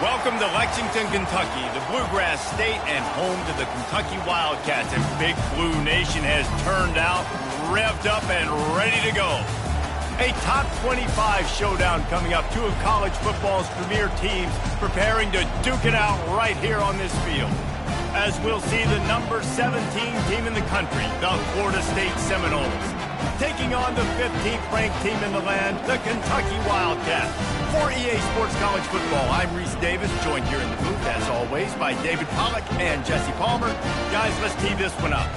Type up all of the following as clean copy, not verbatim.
Welcome to Lexington, Kentucky, the Bluegrass State and home to the Kentucky Wildcats. And Big Blue Nation has turned out, revved up, and ready to go. A top 25 showdown coming up. Two of college football's premier teams preparing to duke it out right here on this field. As we'll see the number 17 team in the country, the Florida State Seminoles, taking on the 15th ranked team in the land, the Kentucky Wildcats. For EA Sports College Football, I'm Reese Davis, joined here in the booth, as always, by David Pollack and Jesse Palmer. Guys, let's tee this one up.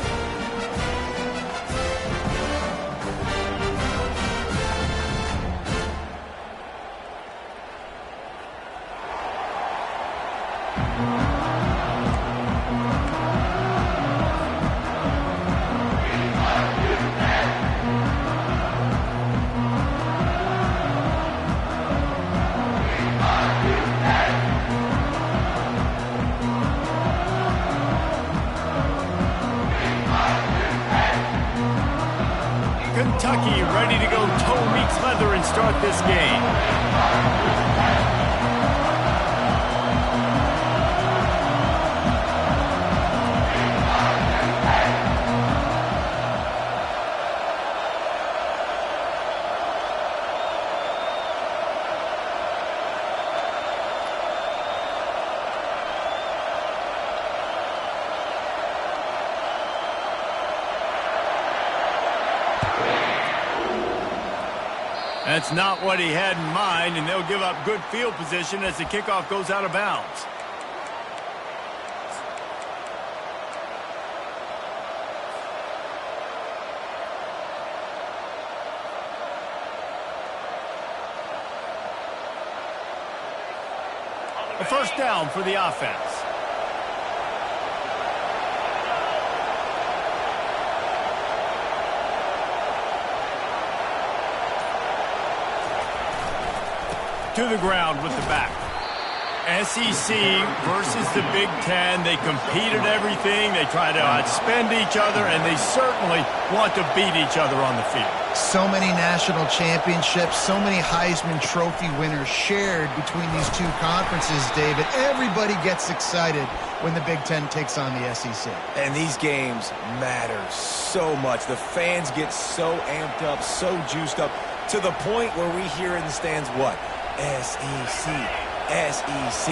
Kentucky ready to go toe meets leather and start this game. That's not what he had in mind, and they'll give up good field position as the kickoff goes out of bounds. A first down for the offense. To the ground with the back. SEC versus the Big Ten. They compete at everything. They try to outspend each other, and they certainly want to beat each other on the field. So many national championships, so many Heisman Trophy winners shared between these two conferences, David. Everybody gets excited when the Big Ten takes on the SEC. And these games matter so much. The fans get so amped up, so juiced up, to the point where we hear in the stands what? SEC, SEC.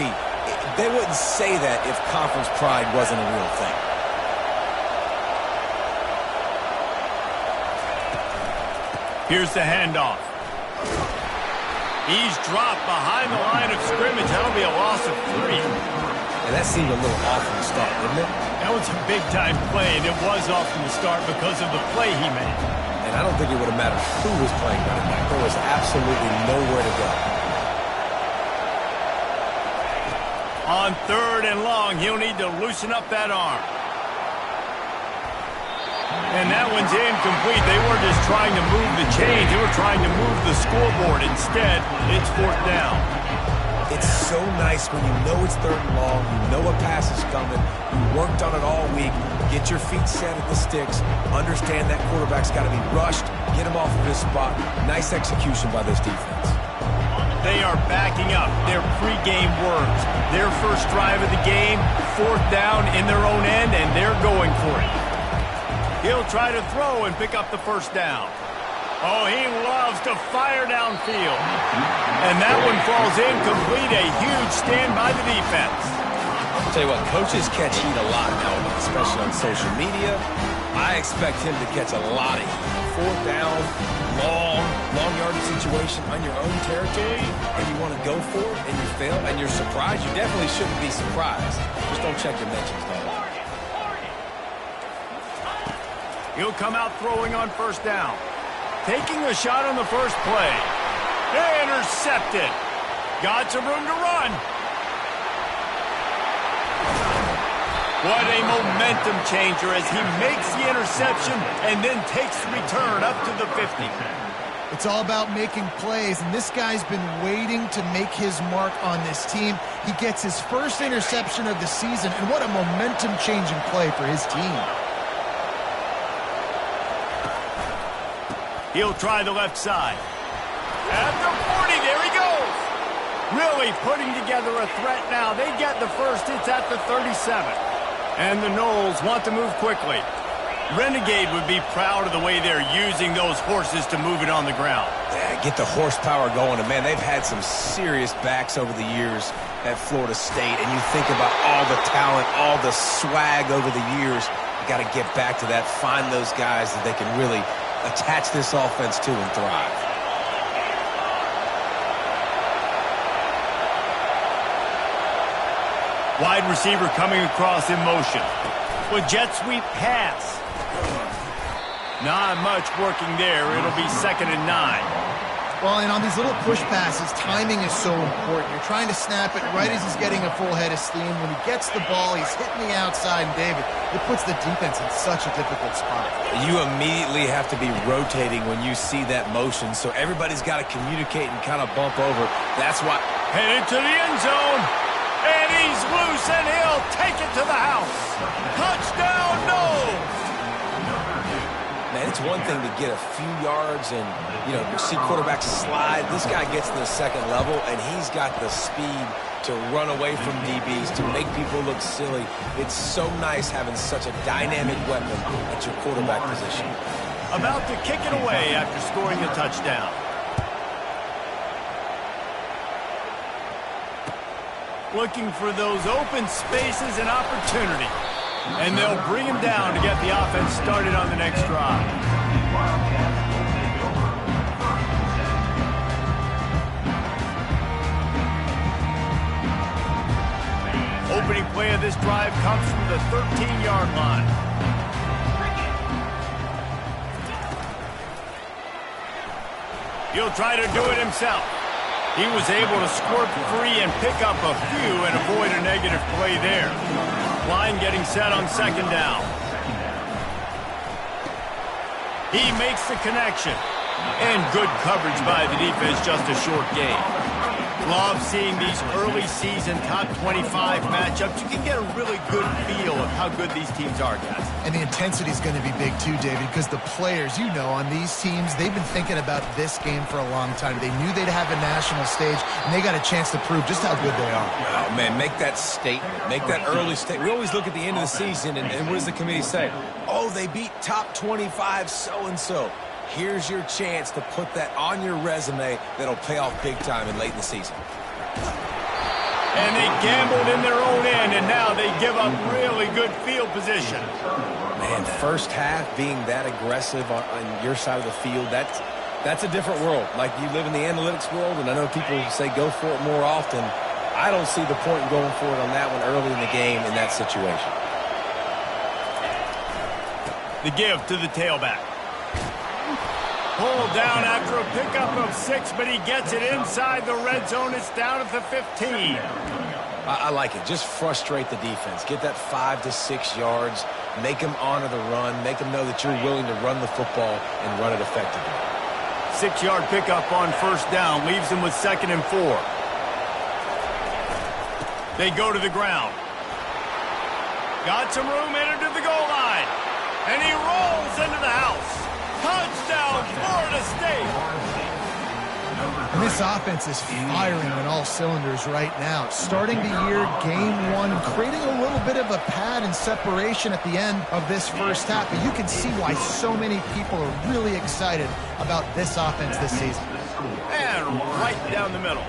They wouldn't say that if conference pride wasn't a real thing. Here's the handoff. He's dropped behind the line of scrimmage. That'll be a loss of 3. And that seemed a little off from the start, didn't it? That was a big-time play, and it was off from the start because of the play he made. And I don't think it would have mattered who was playing running back. There was absolutely nowhere to go. On 3rd and long, he'll need to loosen up that arm. And that one's incomplete. They weren't just trying to move the chains. They were trying to move the scoreboard. Instead, it's 4th down. It's so nice when you know it's 3rd and long, you know a pass is coming, you worked on it all week, get your feet set at the sticks, understand that quarterback's got to be rushed, get him off of his spot. Nice execution by this defense. They are backing up their pregame words. Their first drive of the game, 4th down in their own end, and they're going for it. He'll try to throw and pick up the 1st down. Oh, he loves to fire downfield. And that one falls incomplete. A huge stand by the defense. I'll tell you what, coaches catch heat a lot nowadays, especially on social media. I expect him to catch a lot of heat. 4th down, long yardage situation on your own territory, and you want to go for it, and you fail, and you're surprised. You definitely shouldn't be surprised. Just don't check your mentions, though. He'll come out throwing on 1st down. Taking a shot on the first play. Intercepted. Got some room to run. What a momentum changer as he makes the interception and then takes the return up to the 50. It's all about making plays, and this guy's been waiting to make his mark on this team. He gets his first interception of the season, and what a momentum-changing play for his team. He'll try the left side. At the 40, there he goes. really putting together a threat now. They get the first. It's at the 37. And the Noles want to move quickly. Renegade would be proud of the way they're using those horses to move it on the ground. Yeah, get the horsepower going. And, man, they've had some serious backs over the years at Florida State. And you think about all the talent, all the swag over the years. You got to get back to that, find those guys that they can really attach this offense to and thrive. Wide receiver coming across in motion. With jet sweep pass. Not much working there. It'll be 2nd and 9. Well, and on these little push passes, timing is so important. You're trying to snap it right as he's getting a full head of steam. When he gets the ball, he's hitting the outside, and David, it puts the defense in such a difficult spot. You immediately have to be rotating when you see that motion, so everybody's got to communicate and kind of bump over. That's why. Headed to the end zone. And he's loose, and he'll take it to the house. Touchdown, Noles! Man, it's one thing to get a few yards and, see quarterbacks slide. This guy gets to the second level, and he's got the speed to run away from DBs, to make people look silly. It's so nice having such a dynamic weapon at your quarterback position. About to kick it away after scoring a touchdown. Looking for those open spaces and opportunity. And they'll bring him down to get the offense started on the next drive. Opening play of this drive comes from the 13-yard line. He'll try to do it himself. He was able to squirt free and pick up a few and avoid a negative play there. Line getting set on 2nd down. He makes the connection. And good coverage by the defense, just a short gain. Love seeing these early season top 25 matchups. You can get a really good feel of how good these teams are, guys. And the intensity is going to be big too, David, because the players, on these teams, they've been thinking about this game for a long time. They knew they'd have a national stage, and they got a chance to prove just how good they are. Oh, man, make that statement. Make that early statement. We always look at the end of the season, and what does the committee say? Oh, they beat top 25 so-and-so. Here's your chance to put that on your resume that'll pay off big time and late in the season. And they gambled in their own end, and now they give up really good field position. Man, first half being that aggressive on your side of the field, that's a different world. Like, you live in the analytics world, and I know people say go for it more often. I don't see the point in going for it on that one early in the game in that situation. The give to the tailback. Pulled down after a pickup of 6, but he gets it inside the red zone. It's down at the 15. I like it. Just frustrate the defense. Get that 5 to 6 yards. Make them honor the run. Make them know that you're willing to run the football and run it effectively. 6-yard pickup on 1st down. Leaves him with 2nd and 4. They go to the ground. Got some room, entered to the goal line. And he rolls into the house. Touchdown, Florida State! And this offense is firing on all cylinders right now. Starting the year, game 1, creating a little bit of a pad and separation at the end of this first half. But you can see why so many people are really excited about this offense this season. And right down the middle.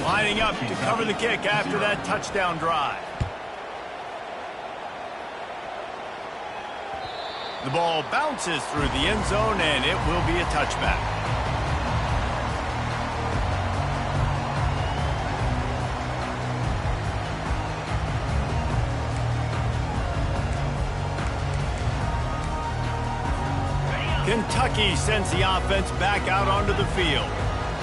Lining up to cover the kick after that touchdown drive. The ball bounces through the end zone, and it will be a touchback. Kentucky sends the offense back out onto the field.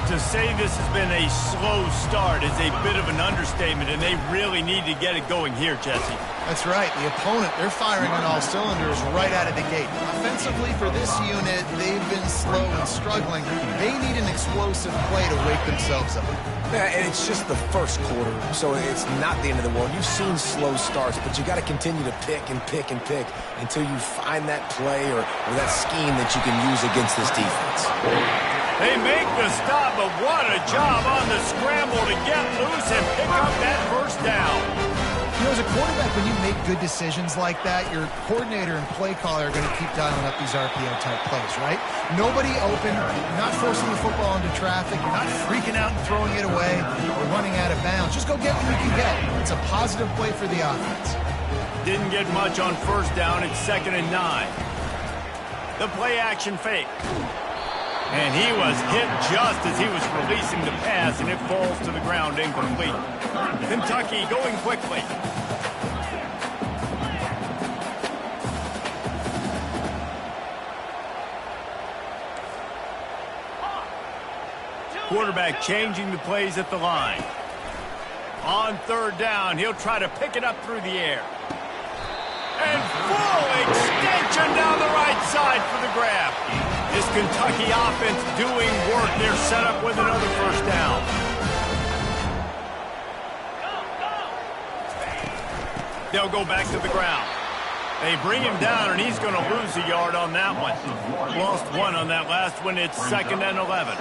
To say this has been a slow start is a bit of an understatement, and they really need to get it going here, Jesse. That's right. The opponent, they're firing on all cylinders right out of the gate. Offensively, for this unit, they've been slow and struggling. They need an explosive play to wake themselves up. Yeah, and it's just the first quarter, so it's not the end of the world. You've seen slow starts, but you got to continue to pick and pick and pick until you find that play or that scheme that you can use against this defense. They make the stop, but what a job on the scramble to get loose and pick up that first down. You know, as a quarterback, when you make good decisions like that, your coordinator and play caller are going to keep dialing up these RPO-type plays, right? Nobody open. You're not forcing the football into traffic. You're not freaking out and throwing it away or running out of bounds. Just go get what you can get. It's a positive play for the offense. Didn't get much on first down. It's 2nd and 9. The play-action fake. And he was hit just as he was releasing the pass, and it falls to the ground incomplete. Kentucky going quickly. Quarterback changing the plays at the line. On 3rd down, he'll try to pick it up through the air. And full extension down the right side for the grab. This Kentucky offense doing work. They're set up with another first down. They'll go back to the ground. They bring him down, and he's going to lose a yard on that one. Lost 1 on that last one. It's 2nd and 11.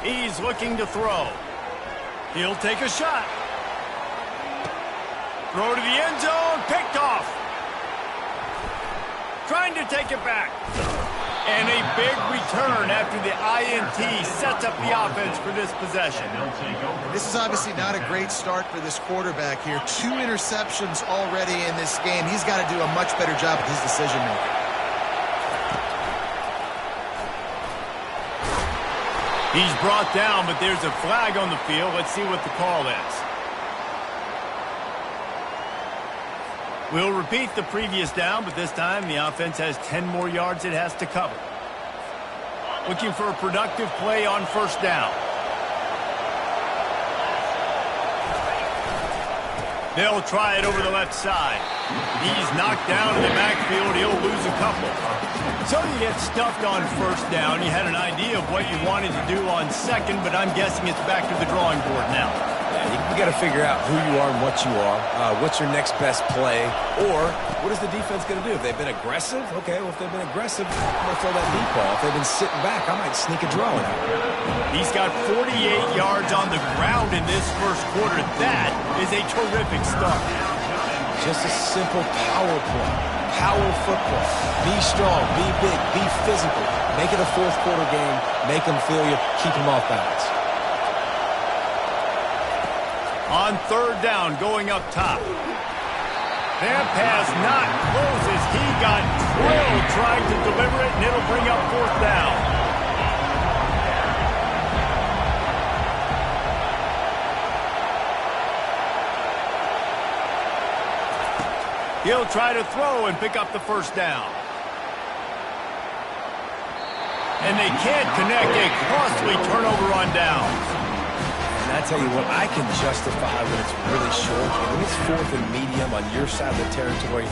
He's looking to throw. He'll take a shot. Throw to the end zone. Picked off. Trying to take it back. And a big return after the INT sets up the offense for this possession. This is obviously not a great start for this quarterback here. 2 interceptions already in this game. He's got to do a much better job with his decision-making. He's brought down, but there's a flag on the field. Let's see what the call is. We'll repeat the previous down, but this time the offense has 10 more yards it has to cover. Looking for a productive play on first down. They'll try it over the left side. He's knocked down in the backfield. He'll lose a couple. So you get stuffed on first down. You had an idea of what you wanted to do on second, but I'm guessing it's back to the drawing board now. You got to figure out who you are and what you are. What's your next best play? Or what is the defense going to do? If they've been aggressive, okay, well, if they've been aggressive, I'm going to throw that deep ball. If they've been sitting back, I might sneak a draw in. He's got 48 yards on the ground in this first quarter. That is a terrific start. Just a simple power play. Power football. Be strong, be big, be physical. Make it a fourth quarter game. Make them feel you. Keep them off balance. On 3rd down, going up top. That pass not close as he got drilled trying to deliver it, and it'll bring up 4th down. He'll try to throw and pick up the first down. And they can't connect. A costly turnover on downs. And I tell you what, I can justify when it's really short. And when it's 4th and medium on your side of the territory,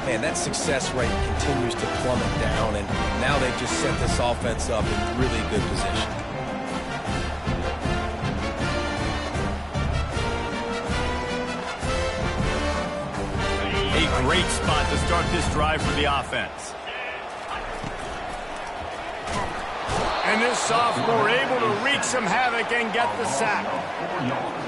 man, that success rate continues to plummet down. And now they've just set this offense up in really good position. A great spot to start this drive for the offense. And this sophomore able to wreak some havoc and get the sack.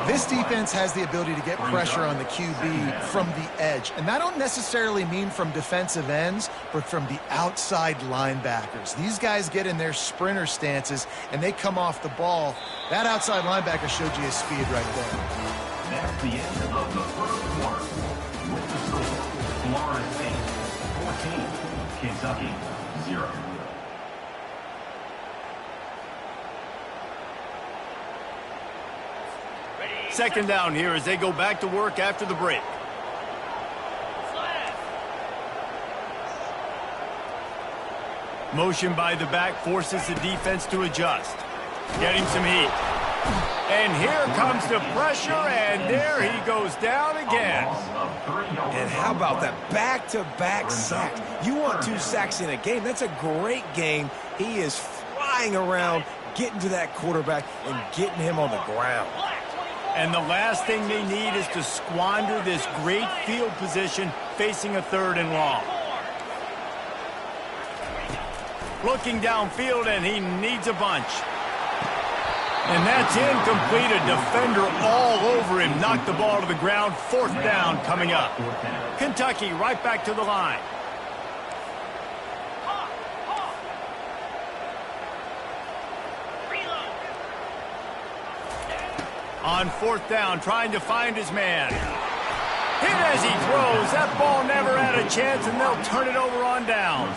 This defense has the ability to get pressure on the QB from the edge. And that don't necessarily mean from defensive ends, but from the outside linebackers. These guys get in their sprinter stances, and they come off the ball. That outside linebacker showed you his speed right there. That's the end of the first quarter. With the score, Florida State 14, Kentucky 0. Second down here as they go back to work after the break. Motion by the back forces the defense to adjust. Getting some heat. And here comes the pressure, and there he goes down again. And how about that back-to-back sacks? You want 2 sacks in a game. That's a great game. He is flying around, getting to that quarterback and getting him on the ground. And the last thing they need is to squander this great field position facing a 3rd and long. Looking downfield, and he needs a bunch. And that's incomplete. A defender all over him. Knocked the ball to the ground. 4th down coming up. Kentucky right back to the line. On 4th down, trying to find his man. Hit as he throws. That ball never had a chance, and they'll turn it over on downs.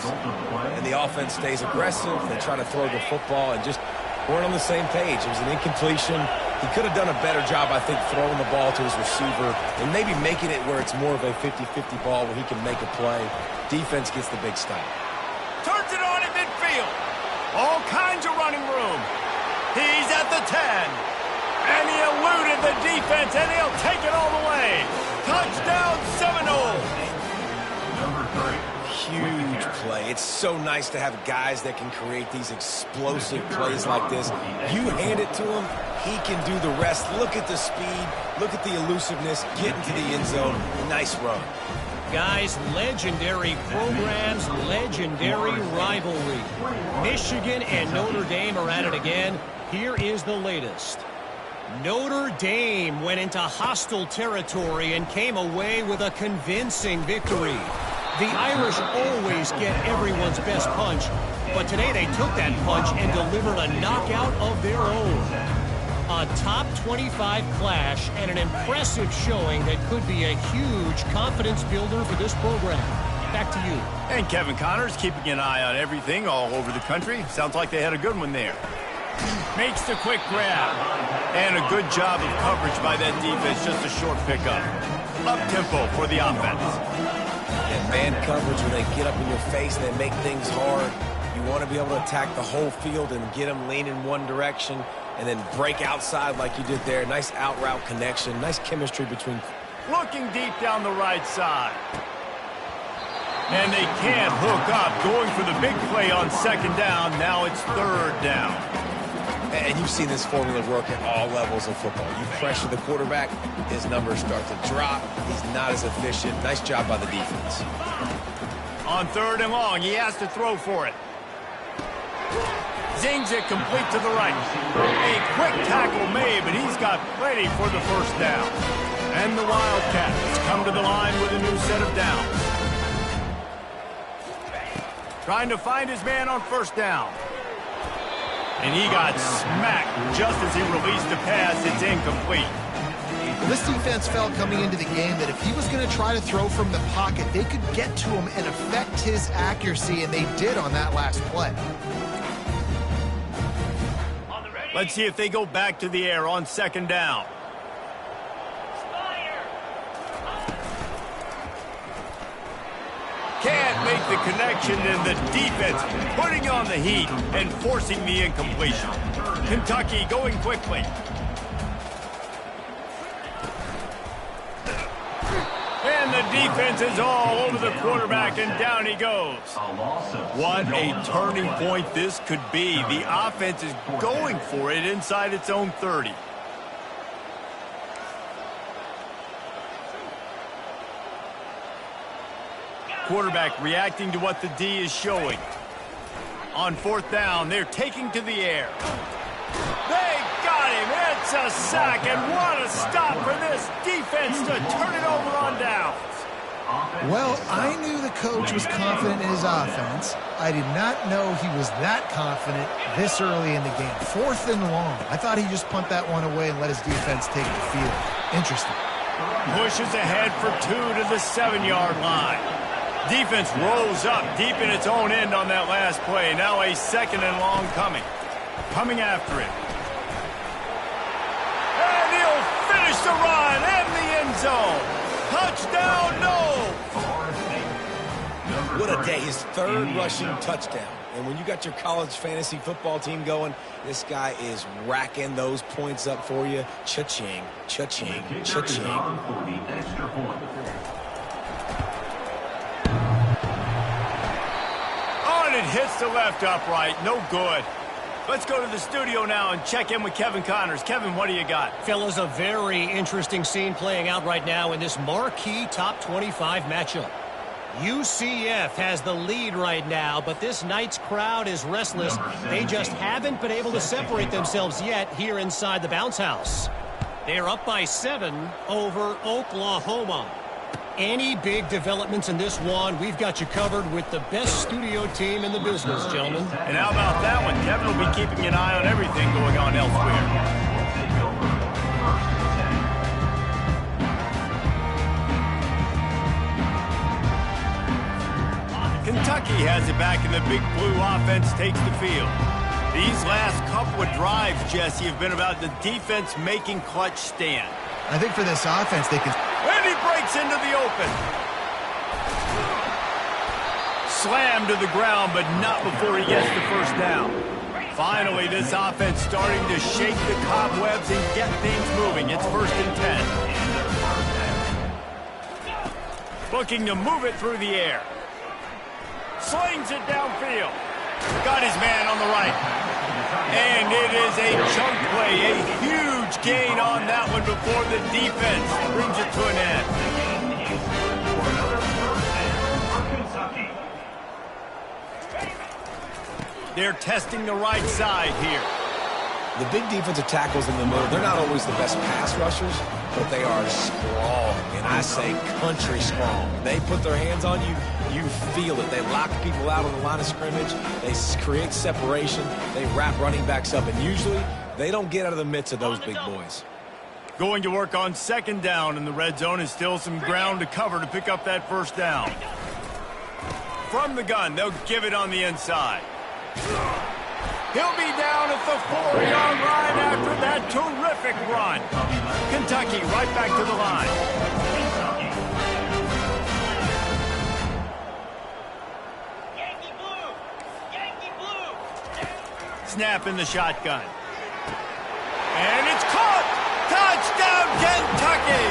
And the offense stays aggressive. They try to throw the football and just weren't on the same page. It was an incompletion. He could have done a better job, I think, throwing the ball to his receiver and maybe making it where it's more of a 50-50 ball where he can make a play. Defense gets the big stop. Turns it on in midfield. All kinds of running room. He's at the 10. And he eluded the defense, and he'll take it all the way. Touchdown, Seminole. Number 3. Huge play. It's so nice to have guys that can create these explosive plays like this. You hand it to him, he can do the rest. Look at the speed. Look at the elusiveness. Get into the end zone. Nice run. Guys, legendary programs, legendary rivalry. Michigan and Notre Dame are at it again. Here is the latest. Notre Dame went into hostile territory and came away with a convincing victory. The Irish always get everyone's best punch, but today they took that punch and delivered a knockout of their own. A top 25 clash and an impressive showing that could be a huge confidence builder for this program. Back to you. And Kevin Connors keeping an eye on everything all over the country. Sounds like they had a good one there. Makes the quick grab. And a good job of coverage by that defense. Just a short pickup. Up-tempo for the offense. And man coverage, when they get up in your face, they make things hard. You want to be able to attack the whole field and get them leaning one direction and then break outside like you did there. Nice out-route connection. Nice chemistry between. Looking deep down the right side. And they can't hook up. Going for the big play on 2nd down. Now it's 3rd down. And you've seen this formula work at all levels of football. You pressure the quarterback, his numbers start to drop. He's not as efficient. Nice job by the defense. On 3rd and long, he has to throw for it. Zings it complete to the right. A quick tackle made, but he's got plenty for the 1st down. And the Wildcats come to the line with a new set of downs. Trying to find his man on 1st down. And he got smacked just as he released the pass. It's incomplete. Well, this defense felt coming into the game that if he was going to try to throw from the pocket, they could get to him and affect his accuracy, and they did on that last play. Let's see if they go back to the air on 2nd down. Can't make the connection, and the defense putting on the heat and forcing the incompletion. Kentucky going quickly. And the defense is all over the quarterback, and down he goes. What a turning point this could be. The offense is going for it inside its own 30. Quarterback reacting to what the D is showing. On 4th down, they're taking to the air. They got him. It's a sack, and what a stop for this defense to turn it over on downs. Well, I knew the coach was confident in his offense. I did not know he was that confident this early in the game. 4th and long. I thought he'd just punt that one away and let his defense take the field. Interesting. Pushes ahead for 2 to the 7-yard line. Defense rolls up deep in its own end on that last play. Now a 2nd and long coming. Coming after it. And he'll finish the run in the end zone. Touchdown, no! What a day. His 3rd rushing touchdown. And when you got your college fantasy football team going, this guy is racking those points up for you. Cha-ching, cha-ching, cha-ching. And it hits the left upright. No good. Let's go to the studio now and check in with Kevin Connors. Kevin, what do you got? Fellas, a very interesting scene playing out right now in this marquee top 25 matchup. UCF has the lead right now, but this Knights crowd is restless. They just haven't been able to separate themselves yet here inside the bounce house. They're up by 7 over Oklahoma. Any big developments in this one, we've got you covered with the best studio team in the business, gentlemen. And how about that one? Kevin will be keeping an eye on everything going on elsewhere. Kentucky has it back, and the Big Blue offense takes the field. These last couple of drives, Jesse, have been about the defense making clutch stand. I think for this offense, they can... And he breaks into the open. Slammed to the ground, but not before he gets the first down. Finally, this offense starting to shake the cobwebs and get things moving. It's 1st and 10. Looking to move it through the air. Slings it downfield. Got his man on the right. And it is a chunk play. A huge gain on that one before the defense brings it to an end. They're testing the right side here. The big defensive tackles in the middle, they're not always the best pass rushers, but they are strong, and I say country strong. They put their hands on you, you feel it. They lock people out on the line of scrimmage. They create separation. They wrap running backs up, and usually they don't get out of the midst of those big boys. Going to work on 2nd down in the red zone, is still some ground to cover to pick up that 1st down. From the gun, they'll give it on the inside. He'll be down at the 4-yard line after that terrific run. Kentucky right back to the line. Yankee blue! Yankee blue! Snap in the shotgun. And it's caught! Touchdown, Kentucky!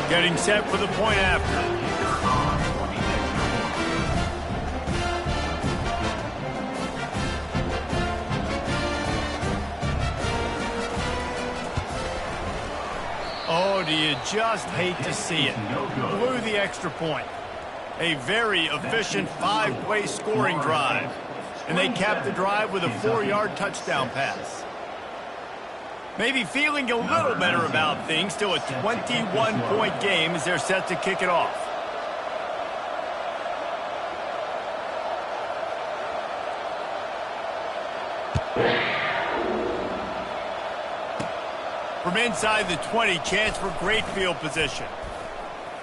Getting set for the point after. Oh, do you just hate to see it? Blew the extra point. A very efficient 5-play scoring drive. And they capped the drive with a 4-yard touchdown pass. Maybe feeling a little better about things. Still a 21-point game as they're set to kick it off. From inside the 20, chance for great field position.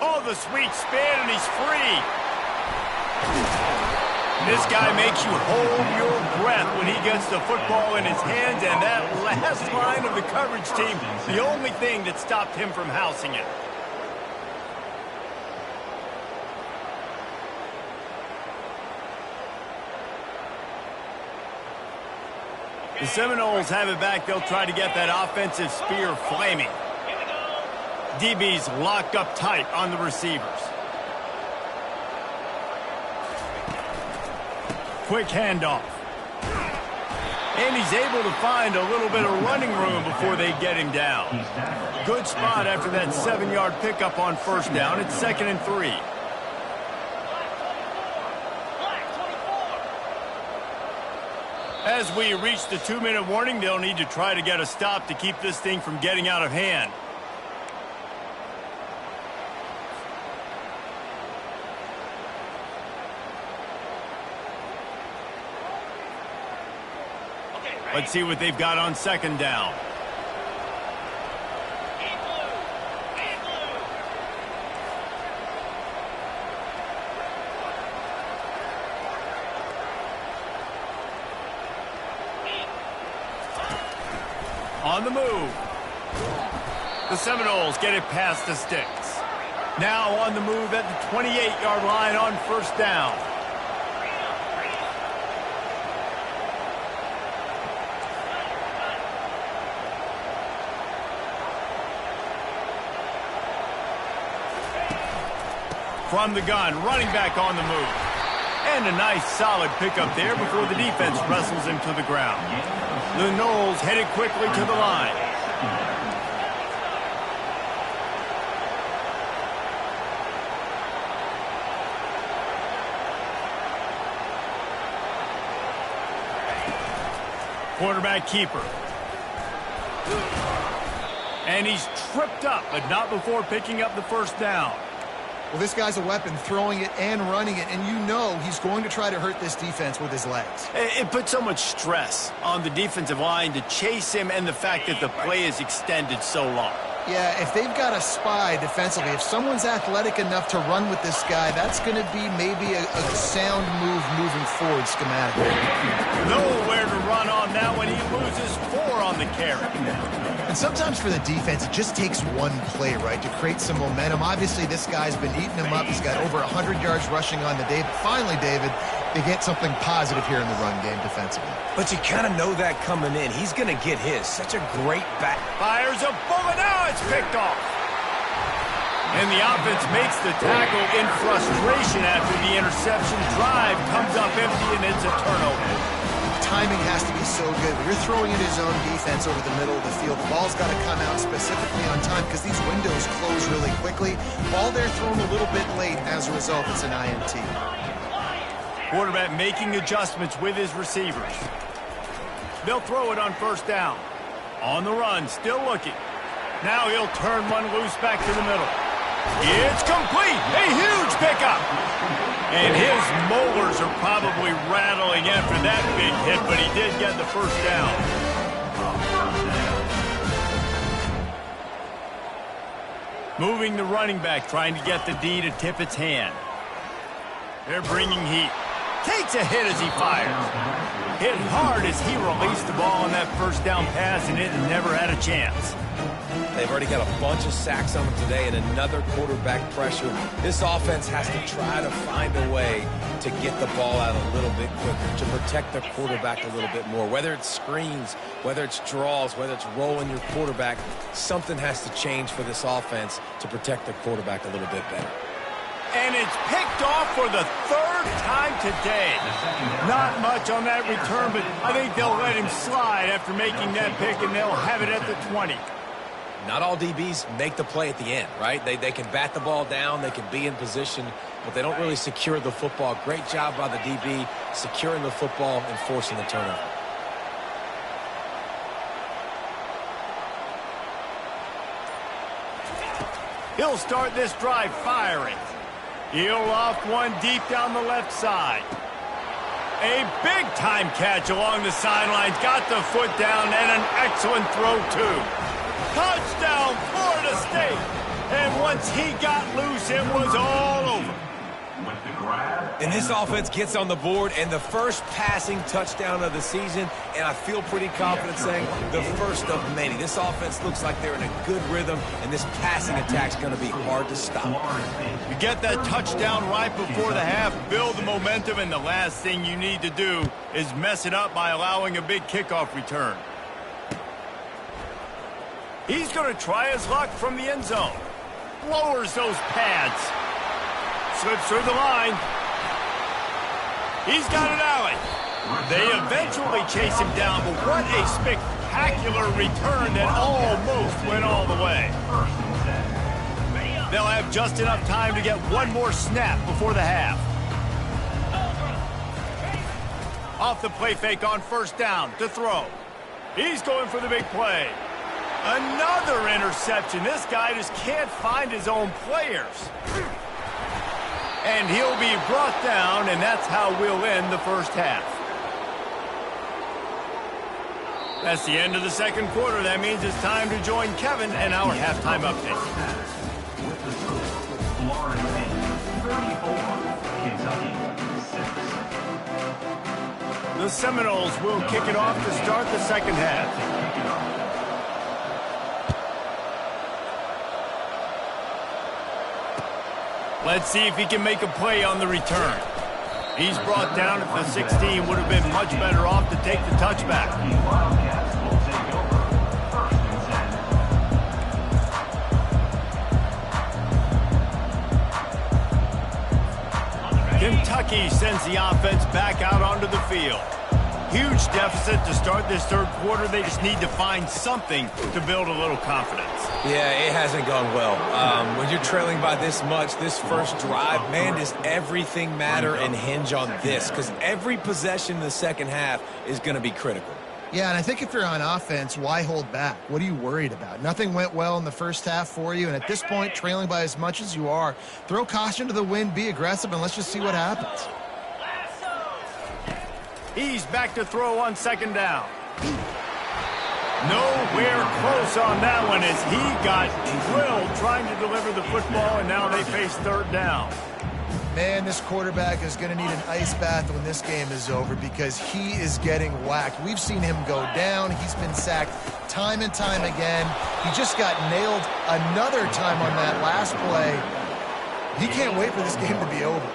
Oh, the sweet spin, and he's free. This guy makes you hold your breath when he gets the football in his hands, and that last line of the coverage team, the only thing that stopped him from housing it. The Seminoles have it back. They'll try to get that offensive spear flaming. DB's locked up tight on the receivers. Quick handoff. And he's able to find a little bit of running room before they get him down. Good spot after that 7-yard pickup on 1st down. It's 2nd and 3. As we reach the 2-minute warning, they'll need to try to get a stop to keep this thing from getting out of hand. Let's see what they've got on 2nd down. On the move. The Seminoles get it past the sticks. Now on the move at the 28-yard line on 1st down. From the gun, running back on the move. And a nice solid pickup there before the defense wrestles him to the ground. The Noles headed quickly to the line. Quarterback keeper. And he's tripped up, but not before picking up the first down. Well, this guy's a weapon, throwing it and running it, and you know he's going to try to hurt this defense with his legs. It puts so much stress on the defensive line to chase him and the fact that the play is extended so long. Yeah, if they've got a spy defensively, if someone's athletic enough to run with this guy, that's going to be maybe a sound move moving forward schematically. Nowhere to run on now when he loses 4 on the carry. And sometimes for the defense, it just takes one play, right, to create some momentum. Obviously, this guy's been eating him up. He's got over 100 yards rushing on the day. But finally, David, they get something positive here in the run game defensively. But you kind of know that coming in. He's going to get his. Such a great back. Fires a bullet. Now it's picked off. And the offense makes the tackle in frustration after the interception. Drive comes up empty, and it's a turnover. Timing has to be so good. When you're throwing in his own defense over the middle of the field, the ball's got to come out specifically on time because these windows close really quickly. Ball there thrown a little bit late. As a result, it's an INT. Quarterback making adjustments with his receivers. They'll throw it on first down. On the run, still looking. Now he'll turn one loose back to the middle. It's complete. A huge pickup. And his molars are probably rattling after that big hit, but he did get the first down. Moving the running back, trying to get the D to tip its hand. They're bringing heat. Takes a hit as he fires. Hit hard as he released the ball on that first down pass, and it never had a chance. They've already got a bunch of sacks on them today and another quarterback pressure. This offense has to try to find a way to get the ball out a little bit quicker, to protect their quarterback a little bit more. Whether it's screens, whether it's draws, whether it's rolling your quarterback, something has to change for this offense to protect their quarterback a little bit better. And it's picked off for the 3rd time today. Not much on that return, but I think they'll let him slide after making that pick, and they'll have it at the 20. Not all DBs make the play at the end, right? They can bat the ball down, they can be in position, but they don't really secure the football. Great job by the DB securing the football and forcing the turnover. He'll start this drive firing. He'll loft one deep down the left side. A big-time catch along the sidelines. Got the foot down and an excellent throw, too. Touchdown, Florida State. And once he got loose, it was all over. And this offense gets on the board, and the first passing touchdown of the season, and I feel pretty confident saying the first of many. This offense looks like they're in a good rhythm, and this passing attack's going to be hard to stop. You get that touchdown right before the half, build the momentum, and the last thing you need to do is mess it up by allowing a big kickoff return. He's going to try his luck from the end zone. Lowers those pads. Slips through the line. He's got an alley. They eventually chase him down, but what a spectacular return that almost went all the way. They'll have just enough time to get one more snap before the half. Off the play fake on first down to throw. He's going for the big play. Another interception. This guy just can't find his own players. And he'll be brought down, and that's how we'll end the first half. That's the end of the second quarter. That means it's time to join Kevin and our halftime update. With the score, Florida State 34, Kentucky 6. The Seminoles will kick it off to start the second half. Let's see if he can make a play on the return. He's brought down at the 16. Would have been much better off to take the touchback. Wildcats will take over 1st and 10. Kentucky sends the offense back out onto the field. Huge deficit to start this third quarter. They just need to find something to build a little confidence. Yeah, it hasn't gone well. When you're trailing by this much, this first drive, man, does everything matter and hinge on this? Because every possession in the second half is going to be critical. Yeah, and I think if you're on offense, why hold back? What are you worried about? Nothing went well in the first half for you, and at this point, trailing by as much as you are, throw caution to the wind, be aggressive, and let's just see what happens. He's back to throw on second down. Nowhere close on that one as he got drilled trying to deliver the football, and now they face third down. Man, this quarterback is going to need an ice bath when this game is over because he is getting whacked. We've seen him go down. He's been sacked time and time again. He just got nailed another time on that last play. He can't wait for this game to be over.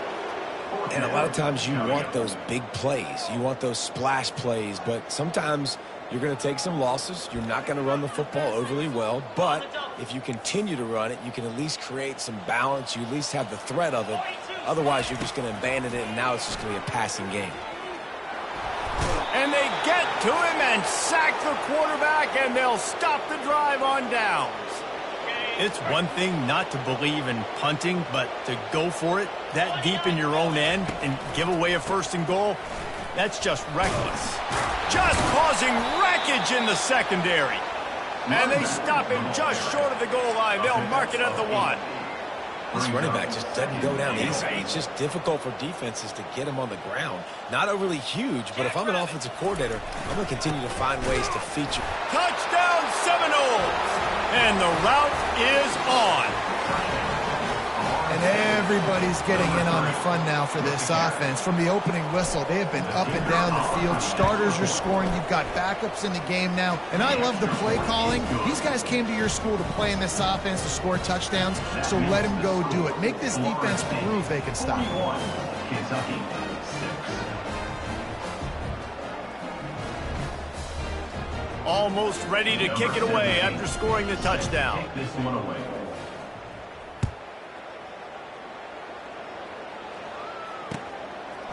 And a lot of times you want those big plays. You want those splash plays, but sometimes you're going to take some losses. You're not going to run the football overly well, but if you continue to run it, you can at least create some balance. You at least have the threat of it. Otherwise, you're just going to abandon it, and now it's just going to be a passing game. And they get to him and sack the quarterback, and they'll stop the drive on downs. It's one thing not to believe in punting, but to go for it that deep in your own end and give away a first and goal, that's just reckless. Just causing wreckage in the secondary. And they stop him just short of the goal line. They'll mark it at the 1. This running back just doesn't go down easy. It's just difficult for defenses to get him on the ground. Not overly huge, but if I'm an offensive coordinator, I'm going to continue to find ways to feature. Touchdown Seminoles! And the route is on. And everybody's getting in on the fun now for this offense. From the opening whistle, they have been up and down the field. Starters are scoring. You've got backups in the game now. And I love the play calling. These guys came to your school to play in this offense to score touchdowns, so let them go do it. Make this defense prove they can stop. Kentucky 6. Almost ready to kick it away after scoring the touchdown. This one away.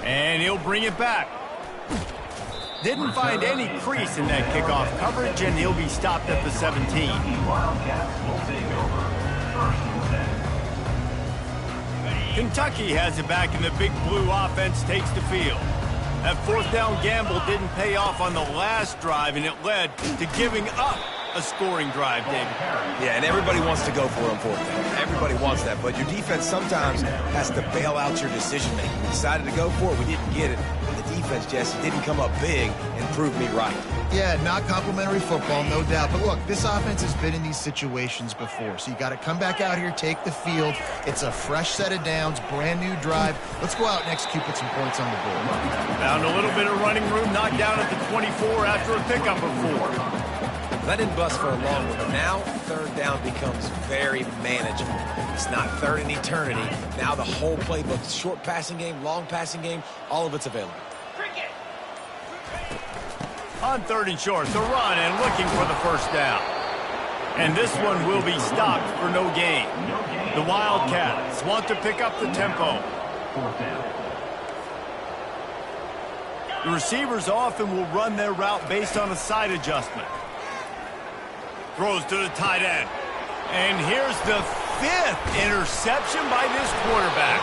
And he'll bring it back. Didn't find any crease in that kickoff coverage, and he'll be stopped at the 17. Wildcats will take over. First and 10. Kentucky has it back, and the Big Blue offense takes the field. That fourth down gamble didn't pay off on the last drive, and it led to giving up a scoring drive, David. Yeah, and everybody wants to go for it on fourth down. Everybody wants that, but your defense sometimes has to bail out your decision-making. We decided to go for it. We didn't get it. The defense, Jesse, didn't come up big and prove me right. Yeah, not complimentary football, no doubt. But look, this offense has been in these situations before, so you got to come back out here, take the field. It's a fresh set of downs, brand new drive. Let's go out and execute, put some points on the board. Found a little bit of running room, knocked down at the 24 after a pickup of 4. That didn't bust for a long one, but now third down becomes very manageable. It's not third in eternity. Now the whole playbook, short passing game, long passing game, all of it's available. On third and short, the run and looking for the first down. And this one will be stopped for no gain. The Wildcats want to pick up the tempo. Fourth down. The receivers often will run their route based on a side adjustment. Throws to the tight end. And here's the 5th interception by this quarterback.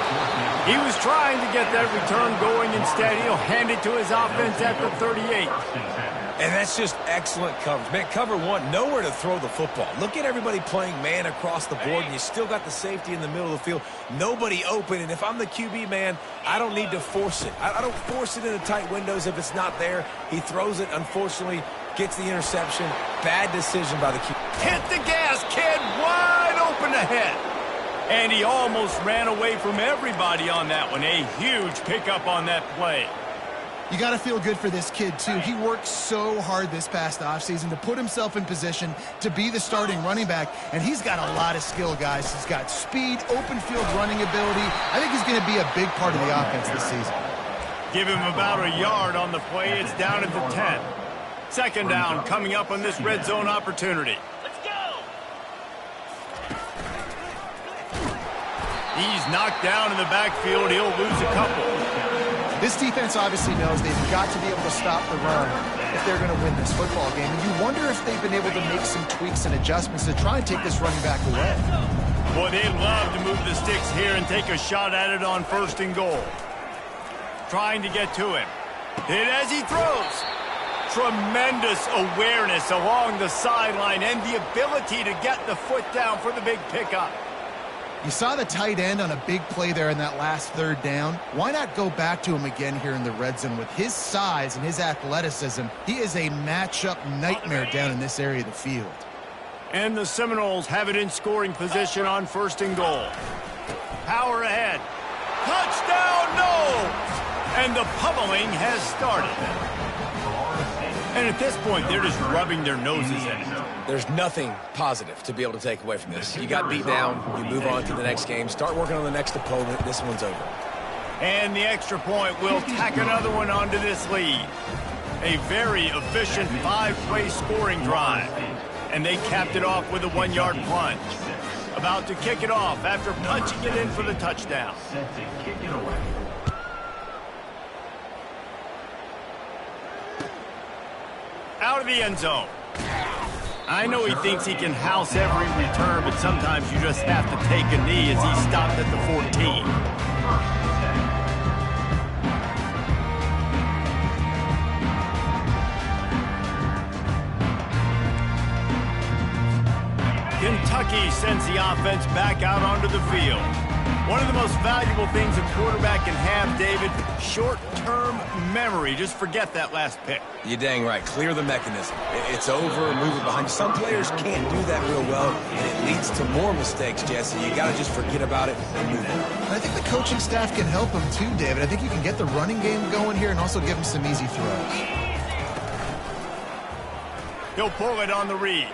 He was trying to get that return going. Instead, he'll hand it to his offense at the 38. And that's just excellent coverage. Man, cover one, nowhere to throw the football. Look at everybody playing man across the board, and you still got the safety in the middle of the field. Nobody open, and if I'm the QB, man, I don't need to force it. I don't force it into tight windows if it's not there. He throws it, unfortunately, gets the interception. Bad decision by the QB. Hit the gas, kid. Wide open ahead. And he almost ran away from everybody on that one. A huge pickup on that play. You got to feel good for this kid, too. He worked so hard this past offseason to put himself in position to be the starting running back, and he's got a lot of skill, guys. He's got speed, open field running ability. I think he's going to be a big part of the offense this season. Give him about a yard on the play. It's down at the 10. Second down coming up on this red zone opportunity. Let's go! He's knocked down in the backfield. He'll lose a couple. This defense obviously knows they've got to be able to stop the run if they're going to win this football game. And you wonder if they've been able to make some tweaks and adjustments to try and take this running back away. Boy, they'd love to move the sticks here and take a shot at it on first and goal. Trying to get to him. Hit as he throws. Tremendous awareness along the sideline and the ability to get the foot down for the big pickup. You saw the tight end on a big play there in that last third down. Why not go back to him again here in the red zone? With his size and his athleticism, he is a matchup nightmare down in this area of the field. And the Seminoles have it in scoring position on 1st and goal. Power ahead. Touchdown, no! And the pummeling has started. And at this point, they're just rubbing their noses in it. There's nothing positive to be able to take away from this. You got beat down, you move on to the next game, start working on the next opponent, this one's over. And the extra point will tack another one onto this lead. A very efficient 5-play scoring drive. And they capped it off with a 1-yard plunge. About to kick it off after punching it in for the touchdown. Set to kick it away. Out of the end zone. I know he thinks he can house every return, but sometimes you just have to take a knee as he stopped at the 14. Kentucky sends the offense back out onto the field. One of the most valuable things a quarterback can have, David, short-term memory. Just forget that last pick. You're dang right. Clear the mechanism. It's over, move it behind you. Some players can't do that real well, and it leads to more mistakes, Jesse. You got to just forget about it and move on. I think the coaching staff can help him too, David. I think you can get the running game going here and also give him some easy throws. He'll pull it on the read.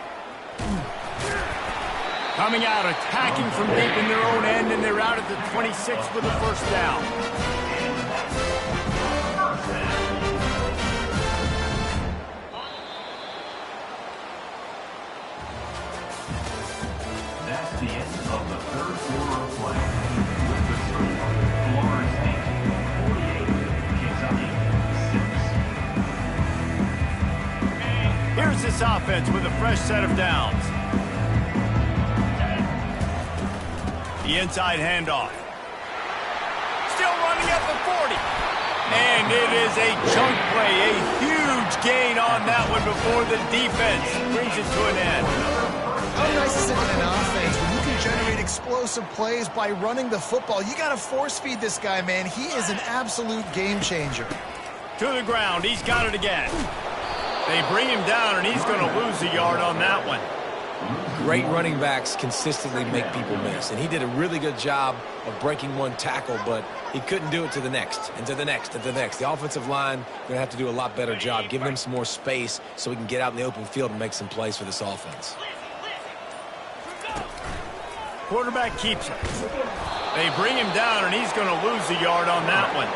Coming out, attacking from deep in their own end, and they're out at the 26 with a first down. That's the end of the third quarter of play. With the score, Florida State 48, Kentucky 6. Here's this offense with a fresh set of downs. The inside handoff. Still running at the 40. And it is a chunk play, a huge gain on that one before the defense brings it to an end. How nice is it in an offense when you can generate explosive plays by running the football? You got to force feed this guy, man. He is an absolute game changer. To the ground. He's got it again. They bring him down, and he's going to lose a yard on that one. Great running backs consistently make people miss, and he did a really good job of breaking one tackle, but he couldn't do it to the next, and to the next, and to the next. The offensive line going to have to do a lot better job, giving him some more space so he can get out in the open field and make some plays for this offense. Quarterback keeps it. They bring him down, and he's going to lose a yard on that one.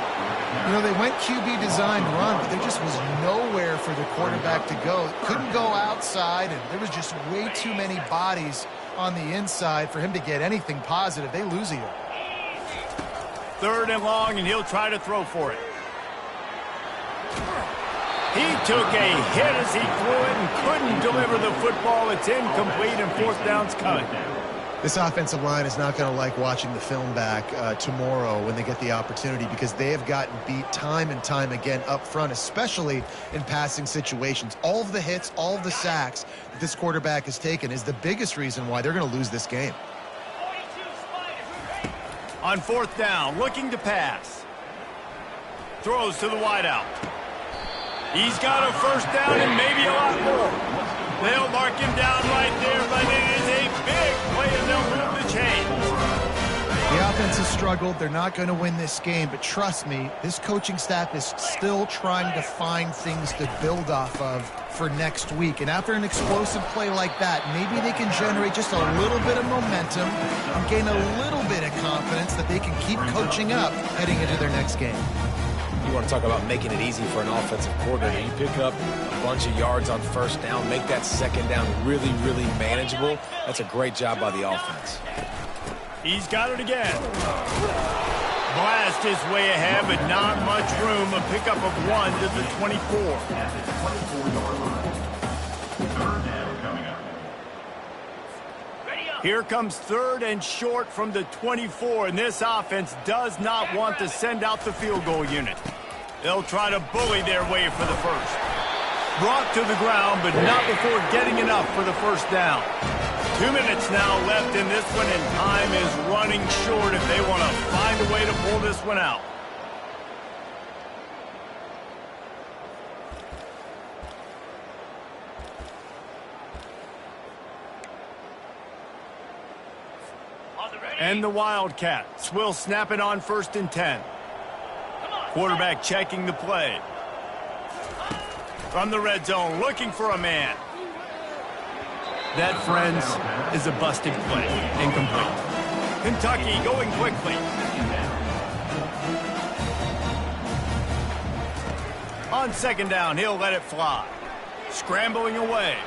You know, they went QB design run, but there just was nowhere for the quarterback to go. Couldn't go outside, and there was just way too many bodies on the inside for him to get anything positive. They lose a yard. 3rd and long, and he'll try to throw for it. He took a hit as he threw it and couldn't deliver the football. It's incomplete, and 4th down's coming. This offensive line is not going to like watching the film back tomorrow when they get the opportunity, because they have gotten beat time and time again up front, especially in passing situations. All of the hits, all of the sacks that this quarterback has taken is the biggest reason why they're going to lose this game. On 4th down, looking to pass. Throws to the wideout. He's got a first down and maybe a lot more. They'll mark him down right there, but it is a big play, and they'll move the chains. The offense has struggled. They're not going to win this game, but trust me, this coaching staff is still trying to find things to build off of for next week. And after an explosive play like that, maybe they can generate just a little bit of momentum and gain a little bit of confidence that they can keep coaching up heading into their next game. You want to talk about making it easy for an offensive coordinator. You pick up a bunch of yards on first down, make that second down really, really manageable. That's a great job by the offense. He's got it again. Blast his way ahead, but not much room. A pickup of 1 to the 24. At the 24-yard line. 3rd down coming up. Here comes 3rd and short from the 24, and this offense does not want to send out the field goal unit. They'll try to bully their way for the first. brought to the ground, but not before getting enough for the first down. 2 minutes now left in this one, and time is running short if they want to find a way to pull this one out. And the Wildcats will snap it on 1st and 10. Quarterback checking the play. From the red zone, looking for a man. That, friends, is a busted play. Incomplete. Kentucky going quickly. On 2nd down, he'll let it fly. Scrambling away.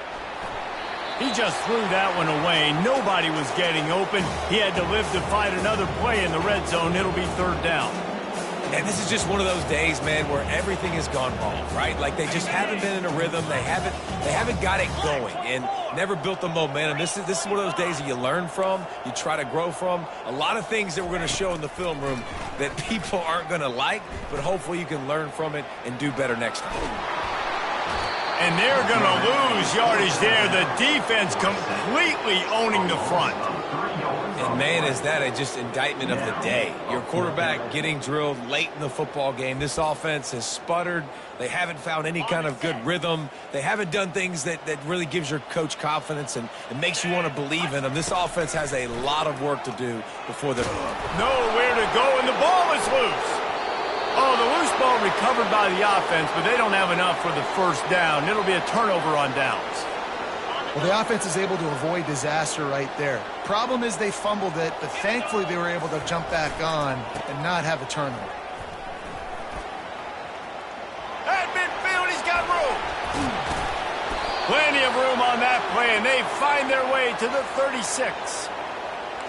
He just threw that one away. Nobody was getting open. He had to live to fight another play in the red zone. It'll be 3rd down. And this is just one of those days, man, where everything has gone wrong, right? Like they just haven't been in a rhythm. They haven't got it going and never built the momentum. This is one of those days that you learn from, you try to grow from. A lot of things that we're going to show in the film room that people aren't going to like, but hopefully you can learn from it and do better next time. And they're going to lose yardage there. The defense completely owning the front. And, man, is that just indictment of the day. Your quarterback getting drilled late in the football game. This offense has sputtered. They haven't found any kind of good rhythm. They haven't done things that really gives your coach confidence and makes you want to believe in them. This offense has a lot of work to do before they're nowhere to go, and the ball is loose. Oh, the loose ball recovered by the offense, but they don't have enough for the 1st down. It'll be a turnover on downs. Well, the offense is able to avoid disaster right there. Problem is they fumbled it, but thankfully they were able to jump back on and not have a turnover. At midfield, he's got room. Plenty of room on that play, and they find their way to the 36.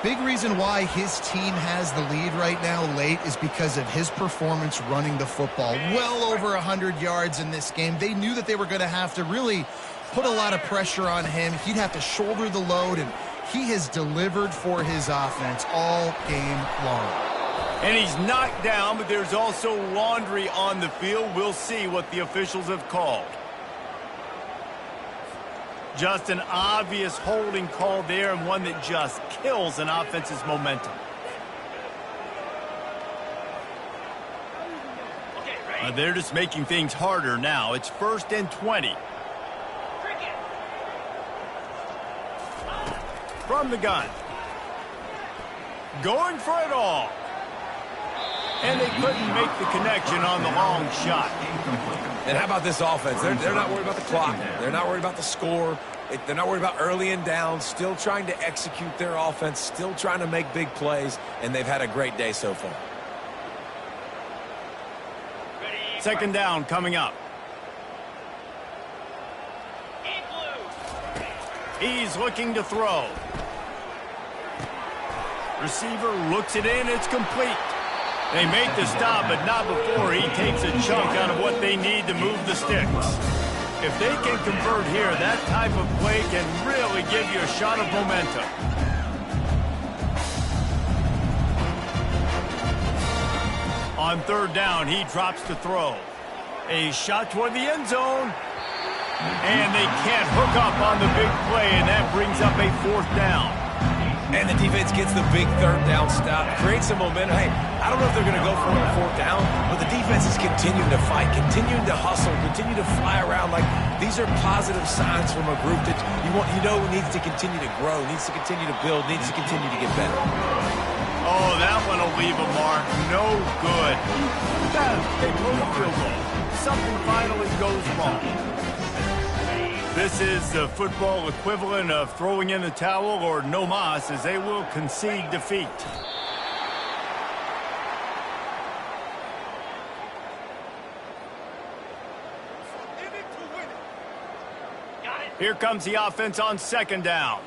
Big reason why his team has the lead right now late is because of his performance running the football. Well over 100 yards in this game. They knew that they were going to have to really put a lot of pressure on him. He'd have to shoulder the load, and he has delivered for his offense all game long. And he's knocked down, but there's also laundry on the field. We'll see what the officials have called. Just an obvious holding call there, and one that just kills an offense's momentum. They're just making things harder now. It's 1st and 20. From the gun. Going for it all. And they couldn't make the connection on the long shot. And how about this offense? They're not worried about the clock. They're not worried about the score. They're not worried about early and down. Still trying to execute their offense. Still trying to make big plays. And they've had a great day so far. 2nd down coming up. He's looking to throw. Receiver looks it in. It's complete. They make the stop, but not before he takes a chunk out of what they need to move the sticks. If they can convert here, that type of play can really give you a shot of momentum. On 3rd down, he drops to throw. A shot toward the end zone. And they can't hook up on the big play, and that brings up a 4th down. And the defense gets the big 3rd down stop, creates some momentum. Hey, I don't know if they're going to go for it on 4th down, but the defense is continuing to fight, continuing to hustle, continue to fly around. Like, these are positive signs from a group that needs to continue to grow, needs to continue to build, needs to continue to get better. Oh, that one will leave a mark. No good. They blow the field goal. Something finally goes wrong. This is the football equivalent of throwing in the towel or no mas, as they will concede defeat. Here comes the offense on 2nd down.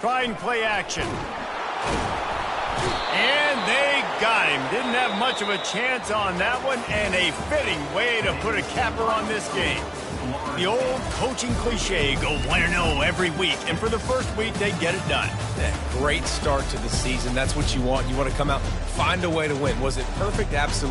Trying play action. And they got him. Didn't have much of a chance on that one, and a fitting way to put a capper on this game. The old coaching cliche, go 1-0 every week, and for the first week, they get it done. Great start to the season. That's what you want. You want to come out, find a way to win. Was it perfect? Absolutely.